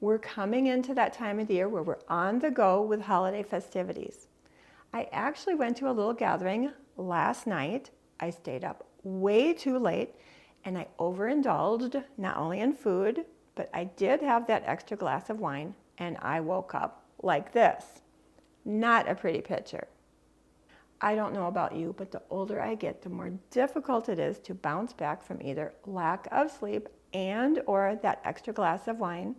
We're coming into that time of the year where we're on the go with holiday festivities. I actually went to a little gathering last night. I stayed up way too late and I overindulged, not only in food, but I did have that extra glass of wine and I woke up like this. Not a pretty picture. I don't know about you, but the older I get, the more difficult it is to bounce back from either lack of sleep and or that extra glass of wine.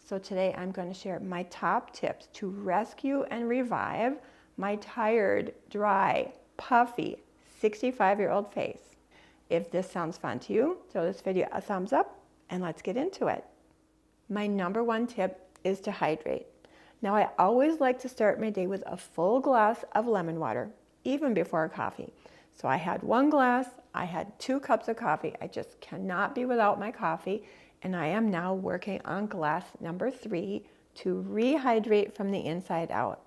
So today I'm going to share my top tips to rescue and revive my tired, dry, puffy 65-year-old face. If this sounds fun to you, throw this video a thumbs up and let's get into it. My number one tip is to hydrate. Now I always like to start my day with a full glass of lemon water, even before coffee. So I had 1 glass, I had 2 cups of coffee. I just cannot be without my coffee. And I am now working on glass number 3 to rehydrate from the inside out.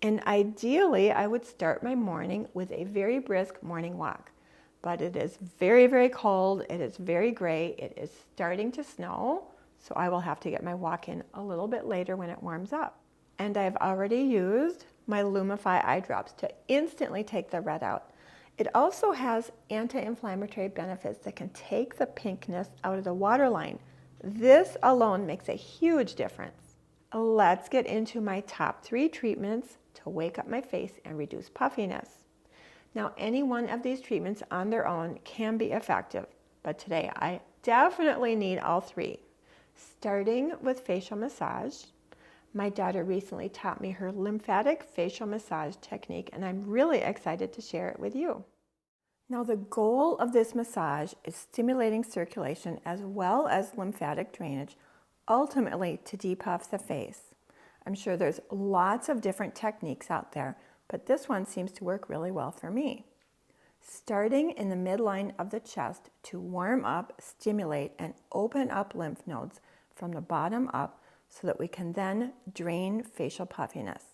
And ideally, I would start my morning with a very brisk morning walk. But it is very, very cold. It is very gray. It is starting to snow. So I will have to get my walk in a little bit later when it warms up. And I've already used my Lumify eye drops to instantly take the red out. It also has anti-inflammatory benefits that can take the pinkness out of the waterline. This alone makes a huge difference. Let's get into my top 3 treatments to wake up my face and reduce puffiness. Now, any one of these treatments on their own can be effective, but today I definitely need all 3. Starting with facial massage. My daughter recently taught me her lymphatic facial massage technique, and I'm really excited to share it with you. Now, the goal of this massage is stimulating circulation as well as lymphatic drainage, ultimately to depuff the face. I'm sure there's lots of different techniques out there, but this one seems to work really well for me. Starting in the midline of the chest to warm up, stimulate, and open up lymph nodes from the bottom up so that we can then drain facial puffiness.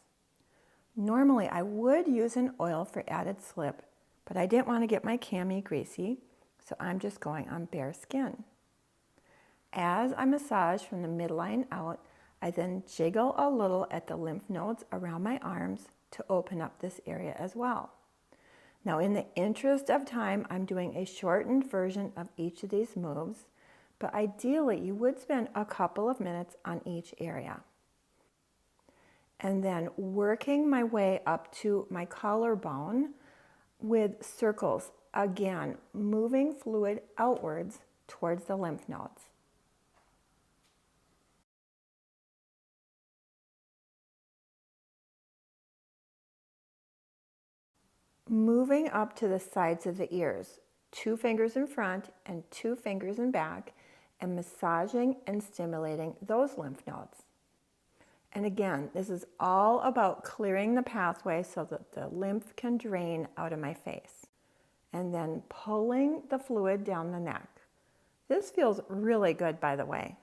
Normally, I would use an oil for added slip, but I didn't want to get my cami greasy, so I'm just going on bare skin. As I massage from the midline out, I then jiggle a little at the lymph nodes around my arms to open up this area as well. Now, in the interest of time, I'm doing a shortened version of each of these moves, but ideally you would spend a couple of minutes on each area. And then working my way up to my collarbone with circles, again, moving fluid outwards towards the lymph nodes. Moving up to the sides of the ears, 2 fingers in front and 2 fingers in back, and massaging and stimulating those lymph nodes. And again, this is all about clearing the pathway so that the lymph can drain out of my face. And then pulling the fluid down the neck. This feels really good, by the way.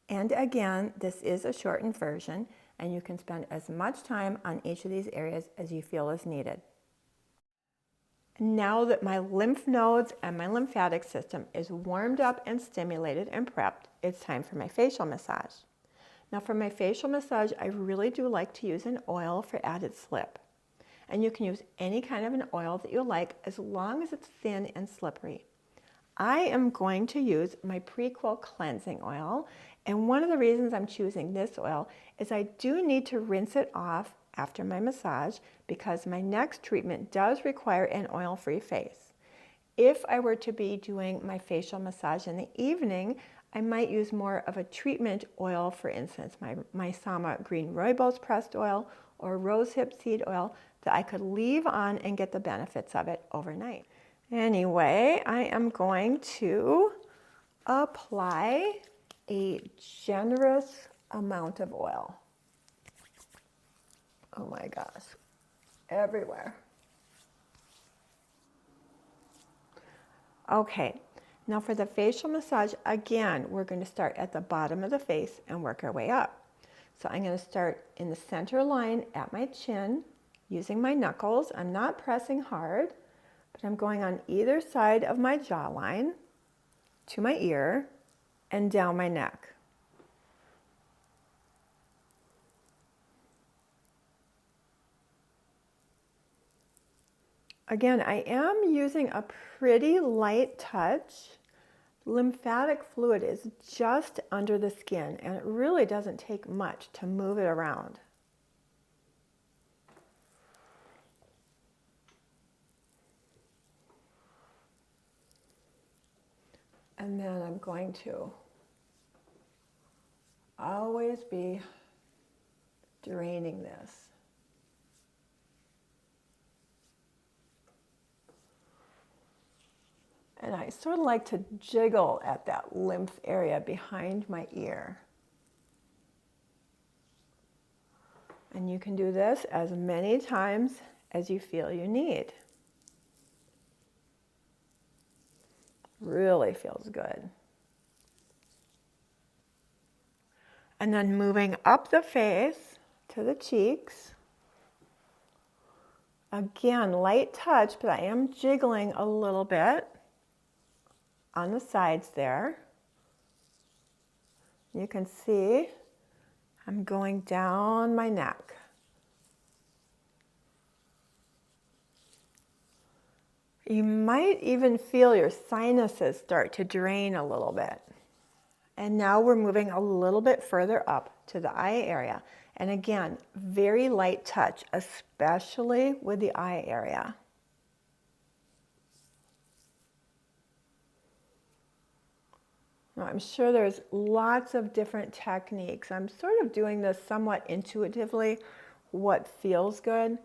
And again, this is a shortened version, and you can spend as much time on each of these areas as you feel is needed. Now that my lymph nodes and my lymphatic system is warmed up and stimulated and prepped, it's time for my facial massage. Now for my facial massage, I really do like to use an oil for added slip. And you can use any kind of an oil that you like as long as it's thin and slippery. I am going to use my Prequel cleansing oil, and one of the reasons I'm choosing this oil is I do need to rinse it off after my massage because my next treatment does require an oil-free face. If I were to be doing my facial massage in the evening, I might use more of a treatment oil, for instance, my MAYSAMA green rooibos pressed oil or rosehip seed oil that I could leave on and get the benefits of it overnight. Anyway, I am going to apply a generous amount of oil. Oh my gosh, everywhere. Okay, now for the facial massage, again, we're going to start at the bottom of the face and work our way up. So I'm going to start in the center line at my chin using my knuckles. I'm not pressing hard, but I'm going on either side of my jawline to my ear and down my neck. Again, I am using a pretty light touch. Lymphatic fluid is just under the skin, and it really doesn't take much to move it around. And then I'm going to always be draining this. And I sort of like to jiggle at that lymph area behind my ear. And you can do this as many times as you feel you need. Really feels good. And then moving up the face to the cheeks. Again, light touch, but I am jiggling a little bit on the sides there. You can see I'm going down my neck. You might even feel your sinuses start to drain a little bit. And now we're moving a little bit further up to the eye area. And again, very light touch, especially with the eye area. Now, I'm sure there's lots of different techniques. I'm sort of doing this somewhat intuitively, what feels good.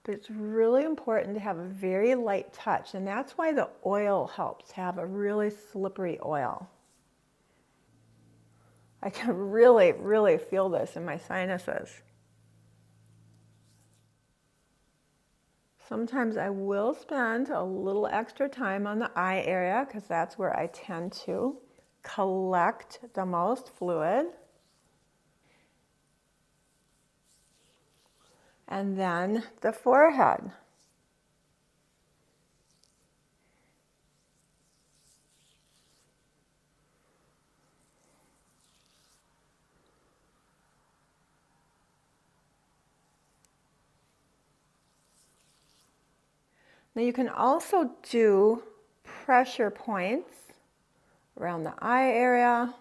But it's really important to have a very light touch, and that's why the oil helps, have a really slippery oil. I can really, really feel this in my sinuses. Sometimes I will spend a little extra time on the eye area because that's where I tend to collect the most fluid. And then the forehead. Now you can also do pressure points around the eye area.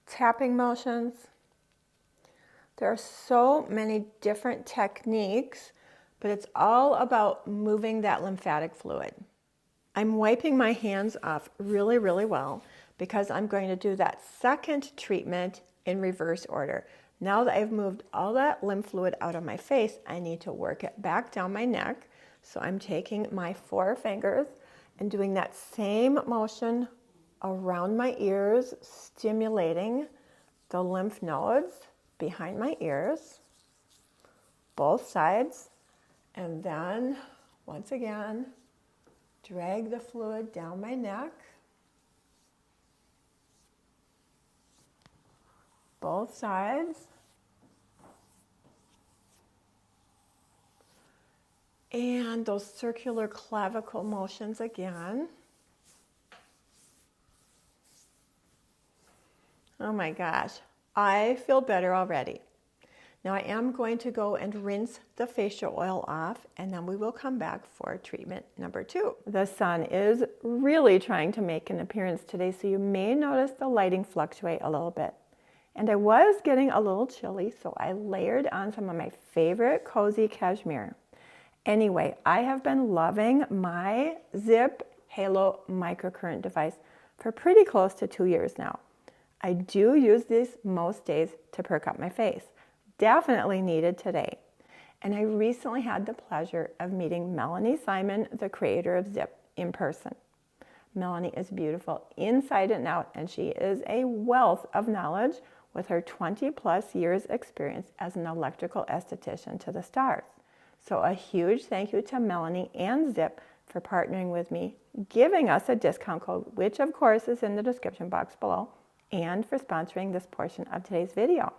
Tapping motions. There are so many different techniques, but it's all about moving that lymphatic fluid. I'm wiping my hands off really, really well because I'm going to do that second treatment in reverse order. Now that I've moved all that lymph fluid out of my face, I need to work it back down my neck. So I'm taking my 4 fingers and doing that same motion around my ears, stimulating the lymph nodes behind my ears, both sides, and then once again, drag the fluid down my neck, both sides, and those circular clavicle motions again. Oh my gosh, I feel better already. Now I am going to go and rinse the facial oil off, and then we will come back for treatment number 2. The sun is really trying to make an appearance today, so you may notice the lighting fluctuate a little bit. And I was getting a little chilly, so I layered on some of my favorite cozy cashmere. Anyway, I have been loving my ZIIP Halo microcurrent device for pretty close to 2 years now. I do use this most days to perk up my face. Definitely needed today. And I recently had the pleasure of meeting Milani Simon, the creator of ZIIP, in person. Milani is beautiful inside and out, and she is a wealth of knowledge with her 20+ years experience as an electrical esthetician to the stars. So a huge thank you to Milani and ZIIP for partnering with me, giving us a discount code, which of course is in the description box below, and for sponsoring this portion of today's video.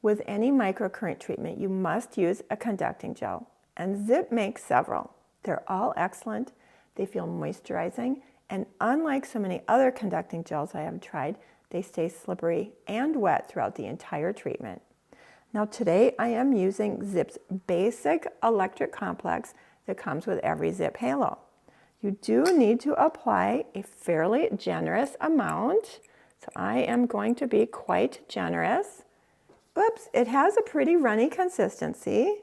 With any microcurrent treatment, you must use a conducting gel, and ZIIP makes several. They're all excellent, they feel moisturizing, and unlike so many other conducting gels I have tried, They stay slippery and wet throughout the entire treatment. Now today I am using ZIIP's basic electric complex that comes with every ZIIP halo. You do need to apply a fairly generous amount, so I am going to be quite generous. Oops, it has a pretty runny consistency,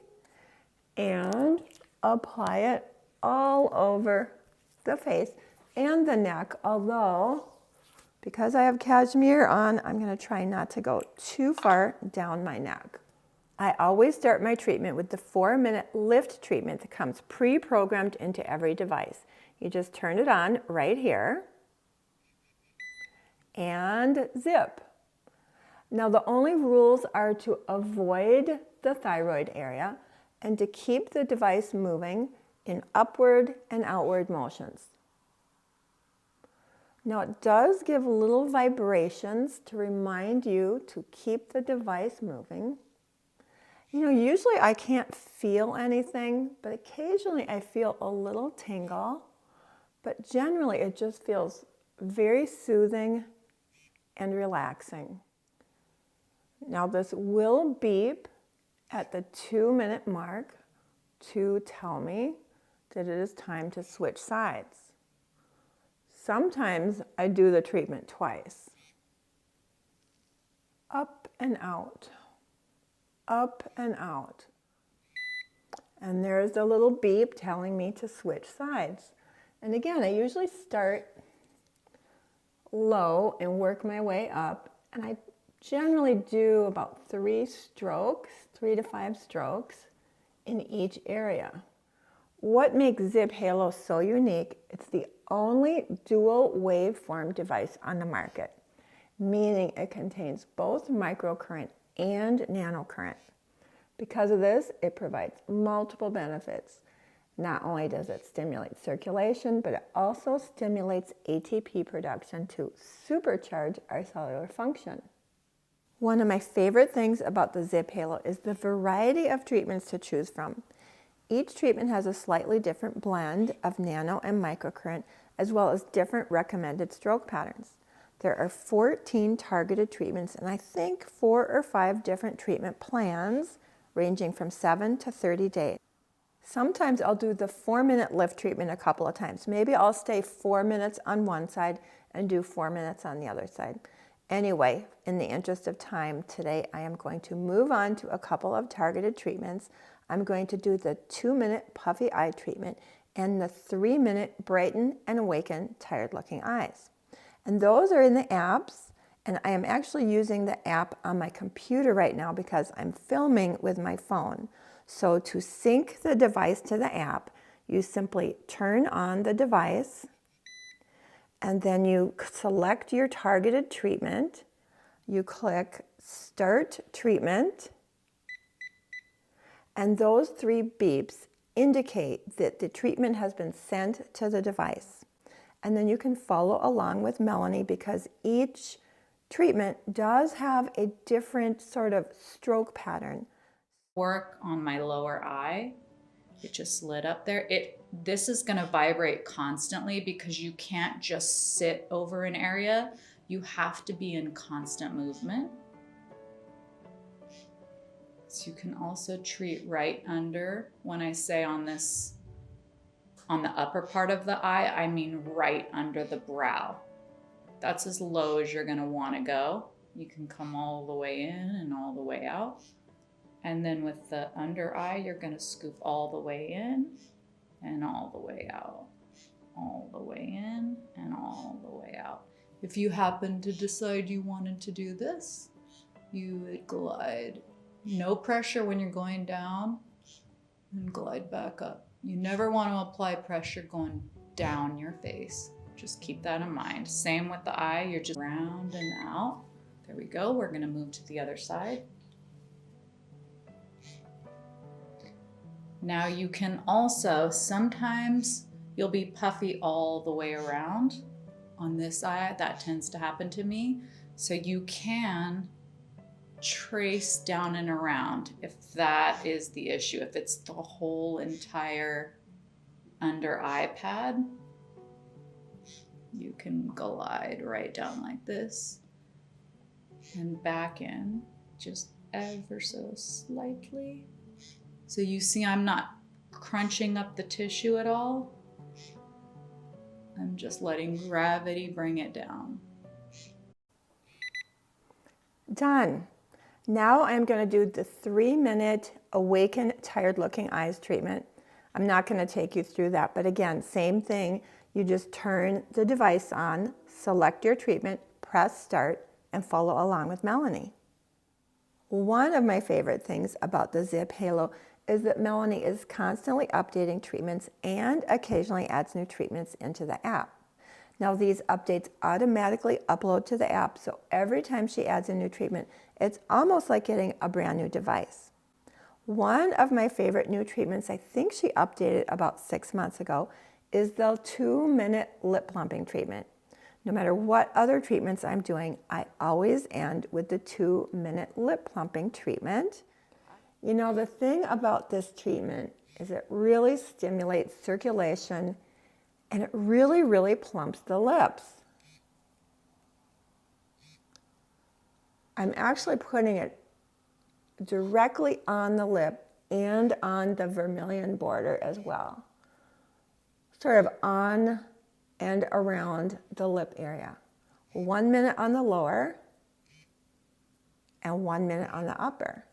and apply it all over the face and the neck, although because I have cashmere on, I'm going to try not to go too far down my neck. I always start my treatment with the 4-minute lift treatment that comes pre-programmed into every device. You just turn it on right here and zip. Now the only rules are to avoid the thyroid area and to keep the device moving in upward and outward motions. Now it does give little vibrations to remind you to keep the device moving. You know, usually I can't feel anything, but occasionally I feel a little tingle, but generally it just feels very soothing and relaxing. Now this will beep at the 2-minute mark to tell me that it is time to switch sides. Sometimes I do the treatment twice. Up and out, up and out. And there's a little beep telling me to switch sides. And again, I usually start low and work my way up. And I generally do about 3 to 5 strokes in each area. What makes ZIIP Halo so unique, it's the only dual waveform device on the market, meaning it contains both microcurrent and nanocurrent. Because of this, it provides multiple benefits. Not only does it stimulate circulation, but it also stimulates ATP production to supercharge our cellular function. One of my favorite things about the ZIIP Halo is the variety of treatments to choose from. Each treatment has a slightly different blend of nano and microcurrent, as well as different recommended stroke patterns. There are 14 targeted treatments, and I think 4 or 5 different treatment plans, ranging from 7 to 30 days. Sometimes I'll do the 4-minute lift treatment a couple of times. Maybe I'll stay 4 minutes on one side and do 4 minutes on the other side. Anyway, in the interest of time, today I am going to move on to a couple of targeted treatments. I'm going to do the 2-minute puffy eye treatment and the 3-minute brighten and awaken tired looking eyes. And those are in the apps, and I am actually using the app on my computer right now because I'm filming with my phone. So to sync the device to the app, you simply turn on the device and then you select your targeted treatment. You click Start Treatment, and those 3 beeps indicate that the treatment has been sent to the device. And then you can follow along with Milani because each treatment does have a different sort of stroke pattern. Work on my lower eye. It just lit up there. This is gonna vibrate constantly because you can't just sit over an area. You have to be in constant movement. So you can also treat right under. When I say on the upper part of the eye, I mean right under the brow. That's as low as you're gonna wanna go. You can come all the way in and all the way out. And then with the under eye, you're gonna scoop all the way in and all the way out. All the way in and all the way out. If you happen to decide you wanted to do this, you would glide. No pressure when you're going down and glide back up. You never want to apply pressure going down your face. Just keep that in mind. Same with the eye, you're just round and out. There we go, we're gonna move to the other side. Now you can also, sometimes you'll be puffy all the way around. On this eye, that tends to happen to me. So you can trace down and around if that is the issue, if it's the whole entire under eye pad. You can glide right down like this and back in just ever so slightly. So you see I'm not crunching up the tissue at all. I'm just letting gravity bring it down. Done. Now I'm going to do the 3-minute Awaken Tired Looking Eyes treatment. I'm not going to take you through that, but again, same thing. You just turn the device on, select your treatment, press start, and follow along with Milani. One of my favorite things about the ZIIP Halo is that Milani is constantly updating treatments and occasionally adds new treatments into the app. Now these updates automatically upload to the app, so every time she adds a new treatment, it's almost like getting a brand new device. One of my favorite new treatments, I think she updated about 6 months ago, is the 2-minute lip plumping treatment. No matter what other treatments I'm doing, I always end with the 2-minute lip plumping treatment. You know, the thing about this treatment is it really stimulates circulation and it really, really plumps the lips. I'm actually putting it directly on the lip and on the vermilion border as well. Sort of on and around the lip area. 1 minute on the lower and 1 minute on the upper.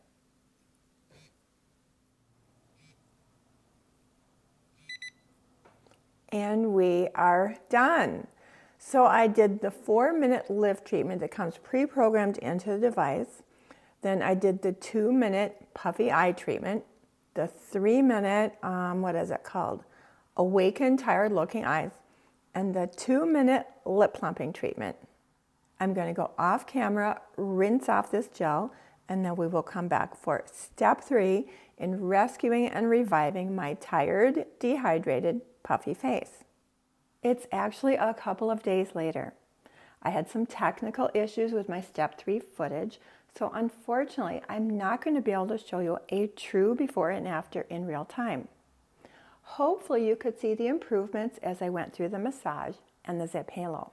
And we are done. So I did the 4-minute lift treatment that comes pre-programmed into the device. Then I did the 2-minute puffy eye treatment, the 3-minute, what is it called? Awaken Tired Looking Eyes, and the 2-minute lip plumping treatment. I'm going to go off camera, rinse off this gel, and then we will come back for step 3 in rescuing and reviving my tired, dehydrated, puffy face. It's actually a couple of days later. I had some technical issues with my step 3 footage, so unfortunately, I'm not going to be able to show you a true before and after in real time. Hopefully you could see the improvements as I went through the massage and the ZIIP Halo.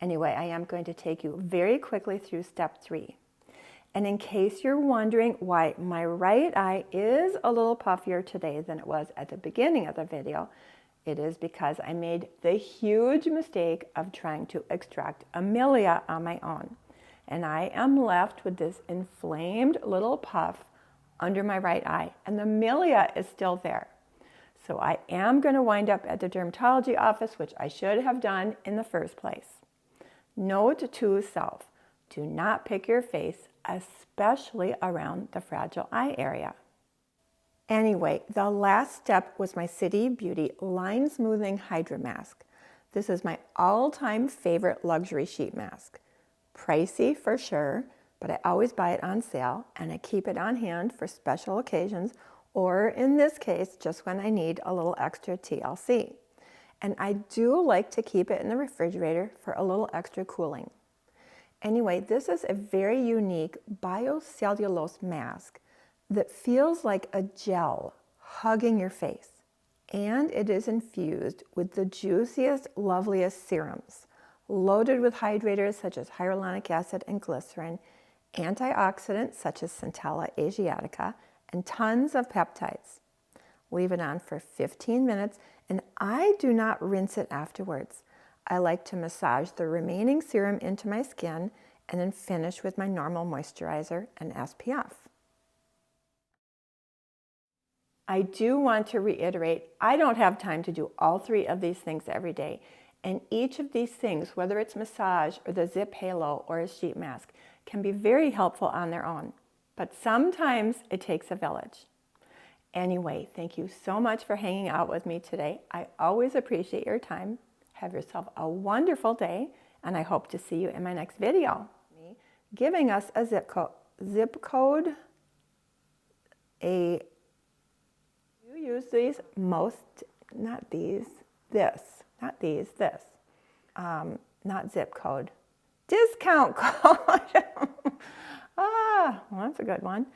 Anyway, I am going to take you very quickly through step 3. And in case you're wondering why my right eye is a little puffier today than it was at the beginning of the video, it is because I made the huge mistake of trying to extract a milia on my own. And I am left with this inflamed little puff under my right eye, and the milia is still there. So I am going to wind up at the dermatology office, which I should have done in the first place. Note to self, do not pick your face, especially around the fragile eye area. Anyway, the last step was my City Beauty Line Smoothing Hydra Mask. This is my all-time favorite luxury sheet mask. Pricey for sure, but I always buy it on sale and I keep it on hand for special occasions, or in this case, just when I need a little extra TLC. And I do like to keep it in the refrigerator for a little extra cooling. Anyway, this is a very unique biocellulose mask that feels like a gel hugging your face. And it is infused with the juiciest, loveliest serums, loaded with hydrators such as hyaluronic acid and glycerin, antioxidants such as Centella asiatica, and tons of peptides. Leave it on for 15 minutes, and I do not rinse it afterwards. I like to massage the remaining serum into my skin and then finish with my normal moisturizer and SPF. I do want to reiterate, I don't have time to do all 3 of these things every day. And each of these things, whether it's massage or the ZIIP Halo or a sheet mask, can be very helpful on their own. But sometimes it takes a village. Anyway, thank you so much for hanging out with me today. I always appreciate your time. Have yourself a wonderful day, and I hope to see you in my next video. Giving us a zip code, you use these most, not these, this, not these, this, not zip code, discount code. Well, that's a good one.